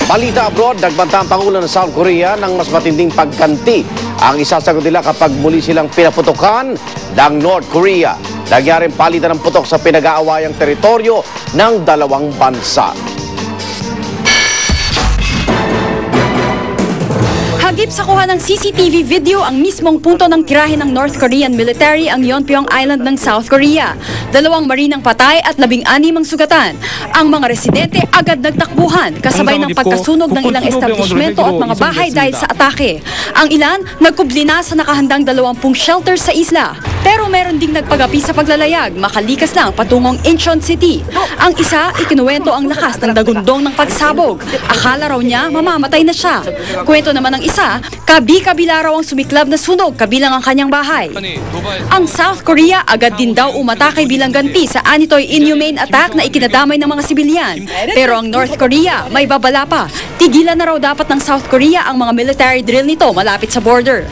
Balita abroad, nagbanta ang Pangulo ng South Korea ng mas matinding pagganti ang isasagot nila kapag muli silang pinaputukan ng North Korea. Nagyaring palitan ng putok sa pinag-aawayang teritoryo ng dalawang bansa. Hagip sa kuha ng CCTV video ang mismong punto ng tirahe ng North Korean military ang Yeonpyeong Island ng South Korea. 2 marinang patay at 16 ang sugatan. Ang mga residente agad nagtakbuhan kasabay ng pagkasunog ng ilang establishmento at mga bahay dahil sa atake. Ang ilan nagkubli na sa nakahandang 20 shelters sa isla. Pero meron ding nagpagapi sa paglalayag, makalikas lang patungong Incheon City. Ang isa, ikinuwento ang lakas ng dagundong ng pagsabog. Akala raw niya mamamatay na siya. Kwento naman ng isa, kabi-kabila raw ang sumiklab na sunog kabilang ang kanyang bahay. Ang South Korea agad din daw umatake bilang ganti sa anitoy inhumane attack na ikinadamay ng mga sibilyan. Pero ang North Korea may babala pa. Tigilan na raw dapat ng South Korea ang mga military drill nito malapit sa border.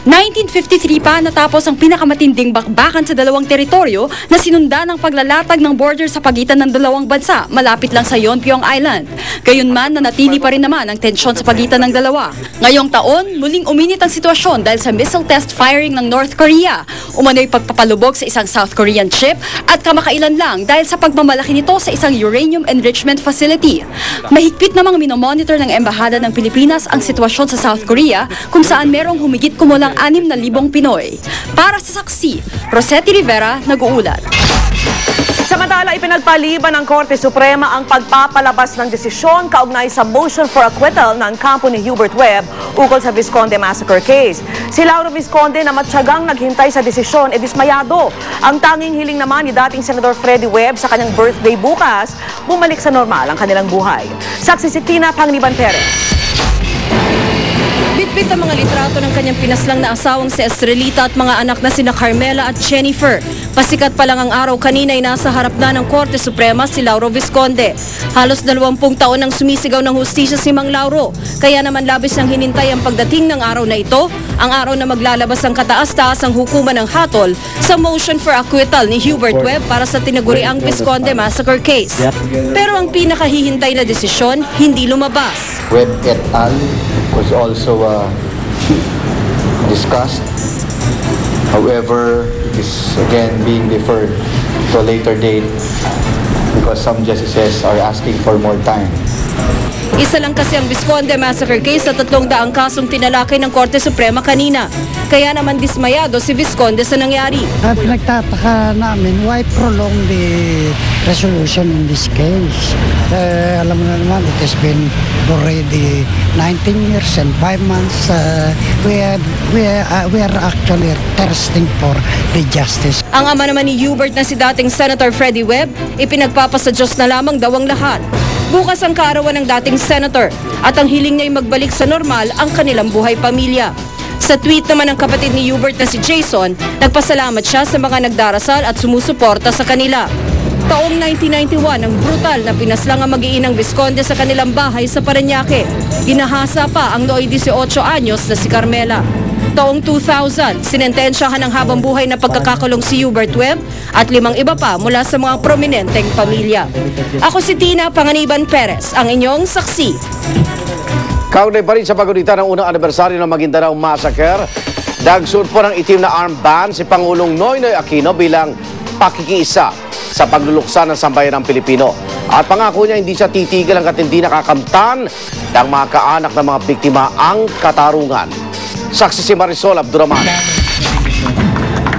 1953 pa natapos ang pinakamatinding bakbakan sa dalawang teritoryo na sinunda ng paglalatag ng border sa pagitan ng dalawang bansa malapit lang sa Yeonpyeong Island. Gayunman nanatili pa rin naman ang tensyon sa pagitan ng dalawa. Ngayong taon, muling uminit ang sitwasyon dahil sa missile test firing ng North Korea. Umano'y pagpapalubog sa isang South Korean ship at kamakailan lang dahil sa pagmamalaki nito sa isang uranium enrichment facility. Mahigpit namang minomonitor ng Embahada ng Pilipinas ang sitwasyon sa South Korea kung saan merong humigit kumulang 6,000 Pinoy. Para sa saksi, Rosetti Rivera, nag-uulat. Samantala, ipinagpaliban ng Korte Suprema ang pagpapalabas ng desisyon kaugnay sa motion for acquittal ng kampo ni Hubert Webb ukol sa Visconde Massacre case. Si Lauro Visconde na matyagang naghintay sa desisyon e dismayado. Ang tanging hiling naman ni dating Senador Freddy Webb sa kanyang birthday bukas, bumalik sa normal ang kanilang buhay. Saksi si Tina Panganiban Perez. Bitbit ang mga litrato ng kanyang pinaslang na asawang si Estrelita at mga anak na sina Carmela at Jennifer. Pasikat pa lang ang araw kanina ay nasa harap na ng Korte Suprema si Lauro Visconde. Halos 20 taon nang sumisigaw ng hustisya si Mang Lauro. Kaya naman labis nang hinintay ang pagdating ng araw na ito, ang araw na maglalabas ang kataas-taasang hukuman ng hatol sa motion for acquittal ni Hubert Webb para sa tinaguriang Visconde Massacre case. Pero ang pinakahihintay na desisyon, hindi lumabas. Webb et al. Was also discussed. However, it is again being deferred to a later date because some justices are asking for more time. Isa lang kasi ang Visconde Massacre case sa 300 kasong tinalakay ng Korte Suprema kanina. Kaya naman dismayado si Visconde sa nangyari. Pinagtataka namin why prolong the resolution in this case. Alam mo na naman, it has been already 19 years and 5 months. We are actually thirsting for the justice. Ang ama naman ni Hubert na si dating Senator Freddy Webb, ipinagpapasa Diyos na lamang daw ang lahat. Bukas ang kaarawan ng dating senator at ang hiling niya ay magbalik sa normal ang kanilang buhay pamilya. Sa tweet naman ng kapatid ni Hubert na si Jason, nagpasalamat siya sa mga nagdarasal at sumusuporta sa kanila. Taong 1991, ang brutal na pinaslang ang mag-iinang Visconde sa kanilang bahay sa Parañaque. Ginahasa pa ang nooy 18 anyos na si Carmela. Taong 2000, sinentensyahan ng habang buhay na pagkakakulong si Hubert Webb at 5 iba pa mula sa mga prominenteng pamilya. Ako si Tina Panganiban Perez, ang inyong saksi. Kaugnay pa rin sa paggunita ng unang anibersaryo ng Maguindanao Massacre, nagsuot po ng itim na armband si Pangulong Noynoy Aquino bilang pakikiisa sa pagluluksa ng sambayanang Pilipino. At pangako niya hindi siya titigil hangga't hindi nakakamtan ng mga kaanak ng mga biktima ang katarungan. Saksi si Marisol Abduraman.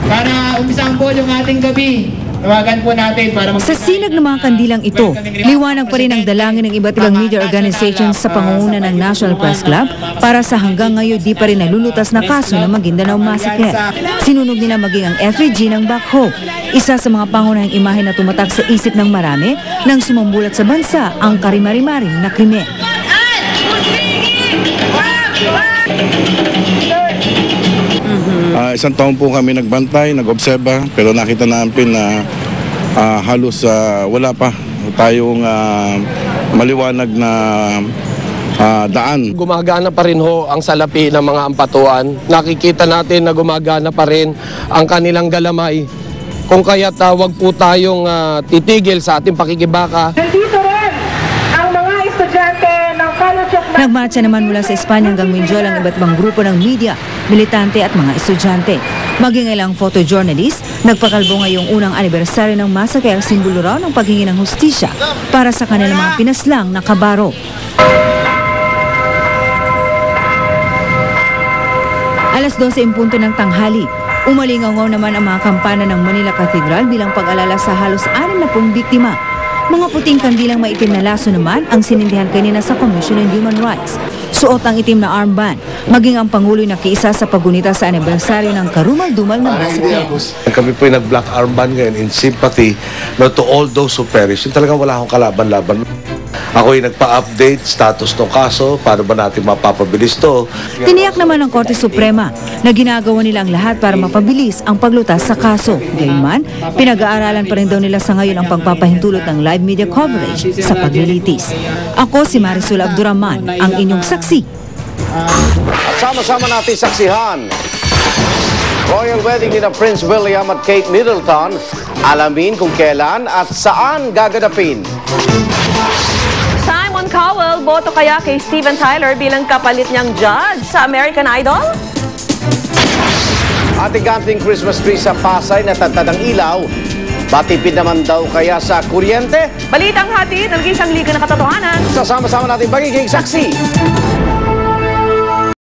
Para umpisahan po yung ating gabi, tawagan po natin para sa sinag ng mga kandilang ito, liwanag pa rin ang dalangin ng iba't ibang media organizations sa pangunguna ng National Press Club para sa hanggang ngayon di pa rin nalulutas na kaso ng Maguindanao Massacre. Sinunog nila maging ang effigy ng Back Hope, isa sa mga pangunahing imahe na tumatak sa isip ng marami nang sumambulat sa bansa ang karimari-maring na krimen. Isang taon po kami nagbantay, nag-obserba, pero nakita namin na halos wala pa tayong maliwanag na daan. Gumagana pa rin ho ang salapi ng mga ampatuan. Nakikita natin na gumagana pa rin ang kanilang galamay. Kung kaya't wag po tayong titigil sa ating pakikibaka. Nandito rin ang mga estudyante ng Nagmarcha naman mula sa Espanya hanggang Mindoro ang iba't ibang grupo ng media, militante at mga estudyante. Maging ilang photojournalist, nagpakalbo ngayong unang anibersaryo ng massacre, simbolo raw ng paghingi ng hustisya para sa kanilang mga pinaslang na kabaro. Alas 12 ng tanghali, umalingaw naman ang mga kampana ng Manila Cathedral bilang pag-alala sa halos 60 biktima. Mga puting kandilang maitim na laso naman ang sinindihan kanina sa Commission on Human Rights. Suot ang itim na armband, maging ang Pangulo'y nakiisa sa paggunita sa anibersaryo ng karumal-dumal na massacre. Kami po yung nag-black armband ngayon in sympathy to all those who perish. Yung talagang wala akong kalaban-laban. Ako yung nagpa-update status ng kaso, paano ba natin mapapabilis to. Tiniyak naman ng Korte Suprema na ginagawa nila ang lahat para mapabilis ang paglutas sa kaso. Gayunman, pinag-aaralan pa rin daw nila sa ngayon ang pagpapahintulot ng live media coverage sa paglilitis. Ako si Marisol Abdurrahman, ang inyong saksi. At sama-sama natin saksihan Royal wedding ni na Prince William at Kate Middleton. Alamin kung kailan at saan gaganapin. Simon Cowell, boto kaya kay Steven Tyler bilang kapalit niyang judge sa American Idol? Ating Christmas tree sa Pasay na tantad ng ilaw. Batipid naman daw kaya sa kuryente? Balitang hatid ng isang liga ng katotohanan. Sasama-sama natin pagiging saksi.